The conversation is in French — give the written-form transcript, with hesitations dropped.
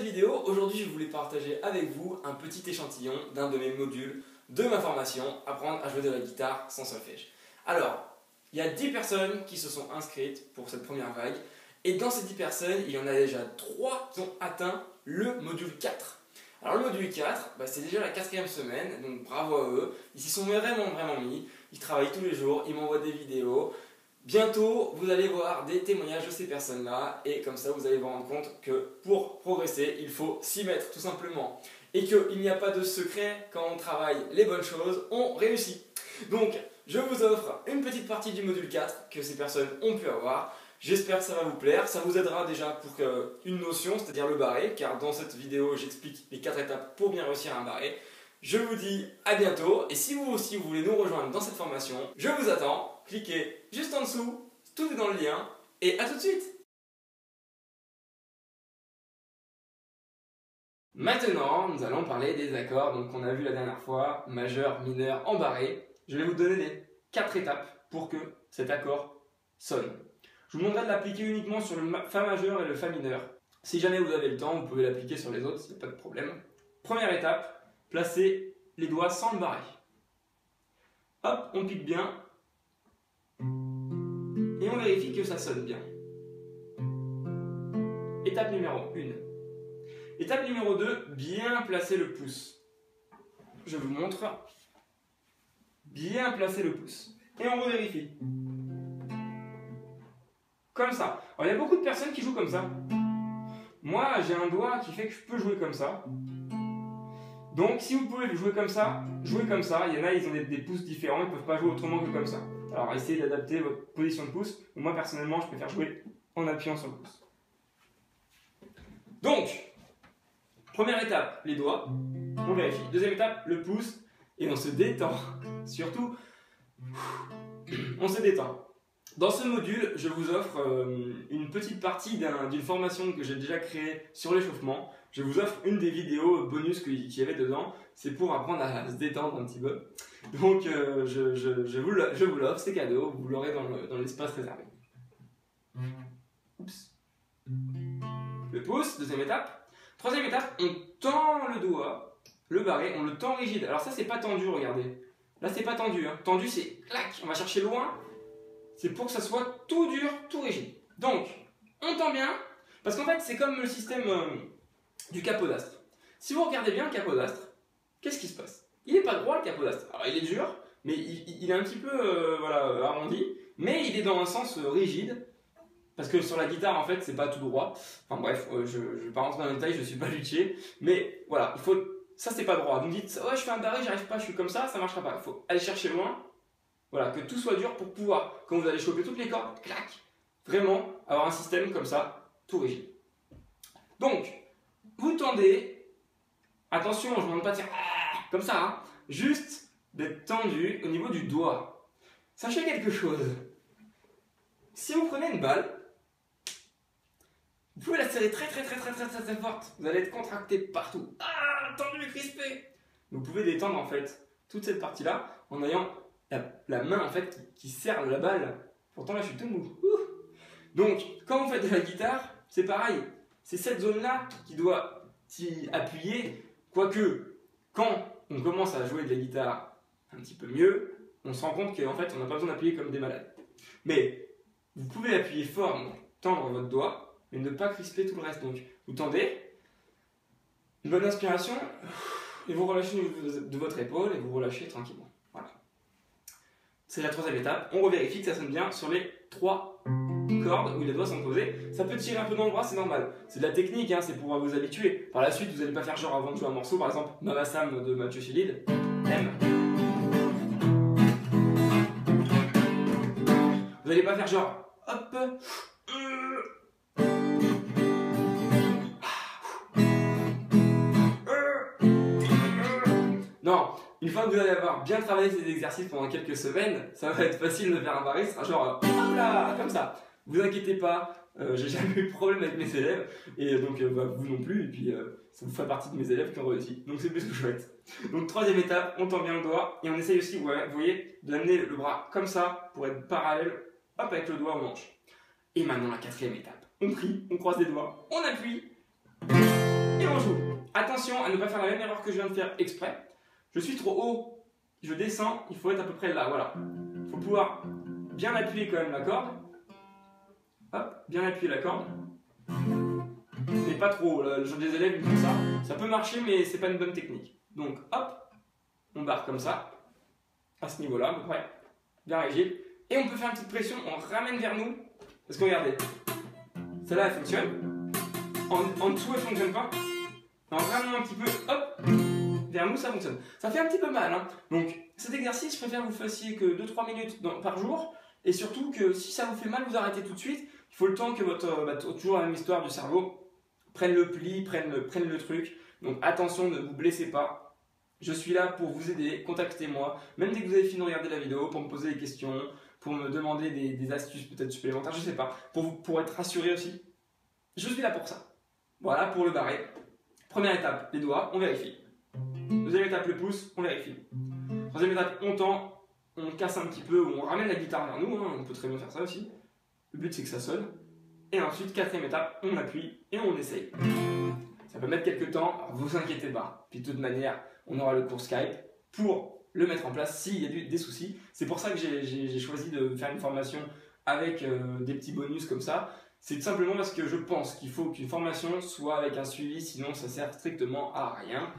cette vidéo, aujourd'hui je voulais partager avec vous un petit échantillon d'un de mes modules de ma formation Apprendre à jouer de la guitare sans solfège. Alors, il y a 10 personnes qui se sont inscrites pour cette première vague et dans ces 10 personnes, il y en a déjà 3 qui ont atteint le module 4. Alors le module 4, c'est déjà la 4e semaine, donc bravo à eux, ils s'y sont vraiment mis, ils travaillent tous les jours, ils m'envoient des vidéos. Bientôt, vous allez voir des témoignages de ces personnes-là et comme ça, vous allez vous rendre compte que pour progresser, il faut s'y mettre tout simplement. Et qu'il n'y a pas de secret, quand on travaille les bonnes choses, on réussit. Donc, je vous offre une petite partie du module 4 que ces personnes ont pu avoir. J'espère que ça va vous plaire, ça vous aidera déjà pour une notion, c'est-à-dire le barré, car dans cette vidéo, j'explique les 4 étapes pour bien réussir un barré. Je vous dis à bientôt et si vous aussi vous voulez nous rejoindre dans cette formation, je vous attends, cliquez juste en dessous, tout est dans le lien et à tout de suite. Maintenant, nous allons parler des accords qu'on a vu la dernière fois, majeur, mineur, en barré. Je vais vous donner les 4 étapes pour que cet accord sonne. Je vous demanderai de l'appliquer uniquement sur le Fa majeur et le Fa mineur. Si jamais vous avez le temps, vous pouvez l'appliquer sur les autres, il n'y a pas de problème. Première étape. Placez les doigts sans le barré. Hop, on pique bien. Et on vérifie que ça sonne bien. Étape numéro 1. Étape numéro 2, bien placer le pouce. Je vous montre. Bien placer le pouce. Et on revérifie. Comme ça. Alors, il y a beaucoup de personnes qui jouent comme ça. Moi, j'ai un doigt qui fait que je peux jouer comme ça. Donc, si vous pouvez jouer comme ça, jouez comme ça. Il y en a, ils ont des pouces différents, ils ne peuvent pas jouer autrement que comme ça. Alors, essayez d'adapter votre position de pouce. Moi, personnellement, je préfère jouer en appuyant sur le pouce. Donc, première étape, les doigts. On vérifie. Deuxième étape, le pouce. Et on se détend. Surtout, on se détend. Dans ce module, je vous offre une petite partie d'une formation que j'ai déjà créée sur l'échauffement. Je vous offre une des vidéos bonus qu'il y avait dedans. C'est pour apprendre à se détendre un petit peu. Donc, je vous l'offre, c'est cadeau. Vous l'aurez dans l'espace réservé. Oups. Le pouce, deuxième étape. Troisième étape, on tend le doigt, le barré, on le tend rigide. Alors ça, c'est pas tendu, regardez. Là, c'est pas tendu. Hein. Tendu, c'est clac, on va chercher loin. C'est pour que ça soit tout dur, tout rigide. Donc, on tend bien, parce qu'en fait, c'est comme le système du capodastre. Si vous regardez bien le capodastre, qu'est-ce qui se passe? Il n'est pas droit, le capodastre. Alors, il est dur, mais il est un petit peu arrondi, mais il est dans un sens rigide, parce que sur la guitare, en fait, c'est pas tout droit. Enfin bref, je ne vais pas rentrer dans le détail, je suis pas luthier, mais voilà, ça, c'est pas droit. Vous me dites, ouais, je fais un barré, j'arrive pas, je suis comme ça marchera pas. Il faut aller chercher loin. Voilà, que tout soit dur pour pouvoir, quand vous allez choper toutes les cordes, clac, vraiment avoir un système comme ça, tout rigide. Donc, vous tendez, attention, je ne vous demande pas de faire comme ça, hein, juste d'être tendu au niveau du doigt. Sachez quelque chose, si vous prenez une balle, vous pouvez la serrer très forte, vous allez être contracté partout, tendu et crispé. Vous pouvez détendre en fait toute cette partie-là en ayant la main en fait qui serre la balle. Pourtant là je suis tout mou. Donc quand vous faites de la guitare, c'est pareil. C'est cette zone-là qui doit s'y appuyer. Quoique, quand on commence à jouer de la guitare un petit peu mieux, on se rend compte qu'en fait on n'a pas besoin d'appuyer comme des malades. Mais vous pouvez appuyer fort, donc tendre votre doigt, mais ne pas crisper tout le reste. Donc vous tendez, une bonne inspiration, et vous relâchez de votre épaule et vous relâchez tranquillement. Voilà. C'est la troisième étape. On revérifie que ça sonne bien sur les 3 cordes où les doigts sont posés. Ça peut tirer un peu dans le bras, c'est normal. C'est de la technique, hein, c'est pour vous habituer. Par la suite, vous n'allez pas faire genre avant de jouer un morceau, par exemple Mama Sam de Mathieu Chédid. M. Vous n'allez pas faire genre hop. Non, une fois que vous allez avoir bien travaillé ces exercices pendant quelques semaines, ça va être facile de faire un barré, ce sera genre hop là, comme ça. Vous inquiétez pas, j'ai jamais eu de problème avec mes élèves, et donc vous non plus, et puis ça vous fait partie de mes élèves qui ont réussi, donc c'est plus que chouette. Donc troisième étape, on tend bien le doigt, et on essaye aussi, vous voyez, d'amener le bras comme ça, pour être parallèle, hop, avec le doigt au manche. Et maintenant la quatrième étape, on prie, on croise les doigts, on appuie, joue. Attention à ne pas faire la même erreur que je viens de faire exprès. Je suis trop haut, je descends, il faut être à peu près là, voilà. Il faut pouvoir bien appuyer quand même la corde. Hop, bien appuyer la corde. Mais pas trop, là, des élèves ils font ça. Ça peut marcher, mais c'est pas une bonne technique. Donc hop, on barre comme ça, à ce niveau-là, à peu près, bien rigide. Et on peut faire une petite pression, on ramène vers nous. Parce que regardez, celle-là elle fonctionne. En dessous elle fonctionne pas. En ramenant un petit peu, hop, vers nous ça fonctionne. Ça fait un petit peu mal, hein. Donc cet exercice, je préfère que vous fassiez que 2-3 minutes par jour. Et surtout que si ça vous fait mal, vous arrêtez tout de suite. Il faut le temps que toujours la même histoire du cerveau, prenne le pli, prenne le truc. Donc attention, ne vous blessez pas. Je suis là pour vous aider, contactez-moi. Même dès que vous avez fini de regarder la vidéo, pour me poser des questions, pour me demander des astuces peut-être supplémentaires, je sais pas, pour être rassuré aussi. Je suis là pour ça. Voilà pour le barré. Première étape, les doigts, on vérifie. Deuxième étape, le pouce, on vérifie. Troisième étape, on tend, on casse un petit peu, on ramène la guitare vers nous, hein, on peut très bien faire ça aussi. Le but c'est que ça sonne. Et ensuite, quatrième étape, on appuie et on essaye. Ça peut mettre quelques temps, alors vous inquiétez pas. Puis de toute manière, on aura le cours Skype pour le mettre en place s'il y a des soucis. C'est pour ça que j'ai choisi de faire une formation avec des petits bonus comme ça. C'est tout simplement parce que je pense qu'il faut qu'une formation soit avec un suivi, sinon ça sert strictement à rien.